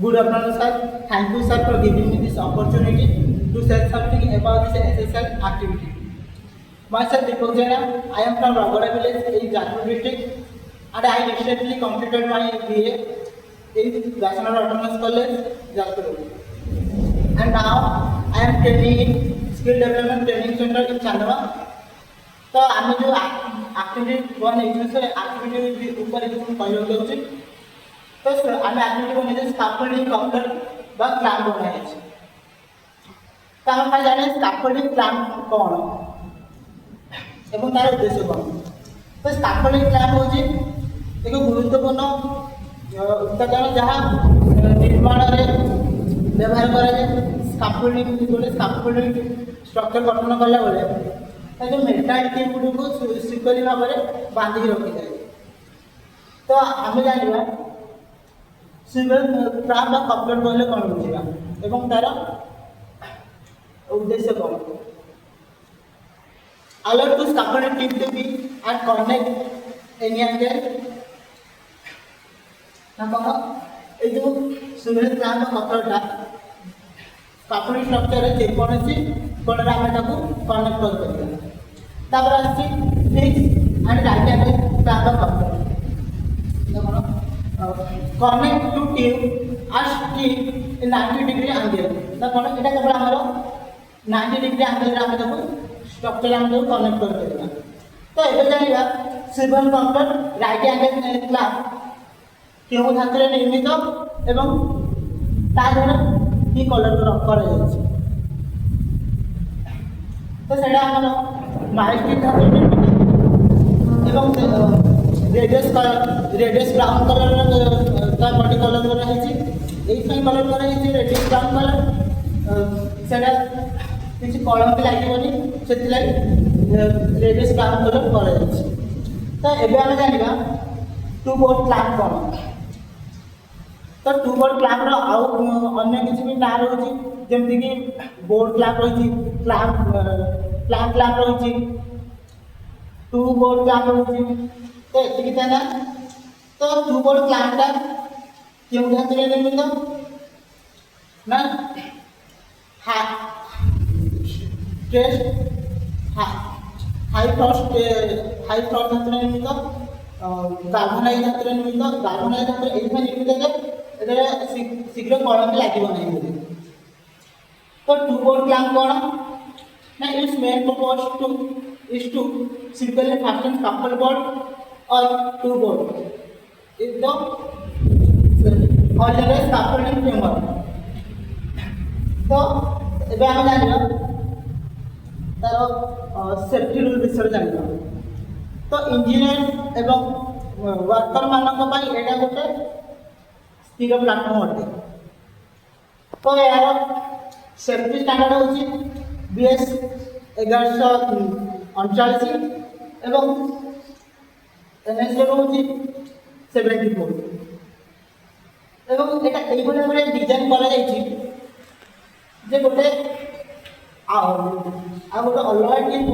Good afternoon, sir. Thank you, sir, for giving me this opportunity to say something about this SSL activity. Myself, Deepak Jaina. I am from Ragoda village in Jajpur district, and I recently completed my BA in National Autonomous College, Jajpur. And now I am training in Skill Development Training Center in Chandwa. तो आम जो activity one activity ऊपर कहूँ तो आम activity बन scaffolding coupler बा clamp बनाई तो आम खाली जाने स्काफोल्डिंग क्लैम्प कौन एवं तार उद्देश्य कौन तो स्काफोल्डिंग क्लैम्प हूँ एक गुरुत्वपूर्ण उपकरण जहाँ निर्माण व्यवहार कराए स्काफोल्डिंग गोटे स्काफोल्डिंग स्ट्रक्चर गठन कला बेले जो मेटाल टीम गुड़ी को सिक्योर भाव में बांधिक रखी जाए तो आम जाना सिविल क्राफ्ट और कपलर कहले कौन बुझा एवं तार उद्देश्य कौन अलग to scaffolding team to be and connect any angle ना कौन ये जो सिविल क्राफ्ट और कपलरटा स्काफोल्डिंग स्ट्रक्चर जेकोसी कोण आम कनेक्ट कर तापर आसी fix and right angle clamp coupler connect to tube and strip in 90 degree angle ना कोन एटा केवल हमरो 90 डिग्री एंगल रे हम स्ट्रक्चर हम कनेक्ट कर देबा तो एबे जानिबा silver coupler right angle clamp केउ धातु रे निर्मित एवं ता द्वारा की कलर करा जाय तो सेटा हमरो माइक्रोस्कोप धातु निर्मित एवं रेडियस ब्राउन कलर का बॉडी कलर करा है एई कलर करा है रेडियस ब्राउन कलर सेटा किसी कलम भी लागोनी सेति लागि रेडियस ब्राउन कलर करा है तो एबे हम जानिबा टू बोर्ड क्लैम्प कोन तो टू बोर्ड क्लैम्प रो आउ अन्य किसी भी ना रही जमती कि बोर्ड क्लैम्प रही क्लैम्प रही टू बोर्ड क्लैम्प रही तो ये ना तो टू बोर्ड क्लैम्पटा क्यों धातु रे निर्मित ना हाई फ्रॉस्ट धातु रे निर्मित गाल्वानाइज धातु रे निर्मित गाल्वानाइज धातु एइथा निर्मित जे शीघ्र कलम लागो नहीं तो टू बोर्ड क्लैम्प कौन ना it's main purpose is to securely fasten couple board or two board is the ordinary scaffolding framework तो एबे हम जानिबा तार सेफ्टी रूल विषय जानिबा तो इंजीनियर एवं वर्कर मानक पई एटा गोटे स्थिर प्लाटफॉर्म अटे तो यार सेफ्टी स्टैंडर्ड होची बीएस 1139 एवं एनएसओ होची 74 एवं एटा एई भाबरे डिजाइन करा जायछि जे गोटे आ गोटे अलग टीम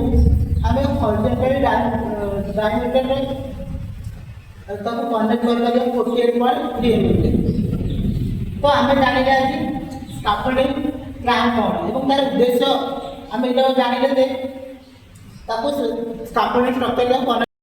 आमे हॉरिजॉन्टल डायमीटर रे तब कनेक्ट कर 48.3 mm तो आमे जानि जाछि स्काफोल्डिंग क्लैम्प कोन एवं तार उद्देश्य आम ये जानिले स्काफोल्डिंग स्ट्रक्चर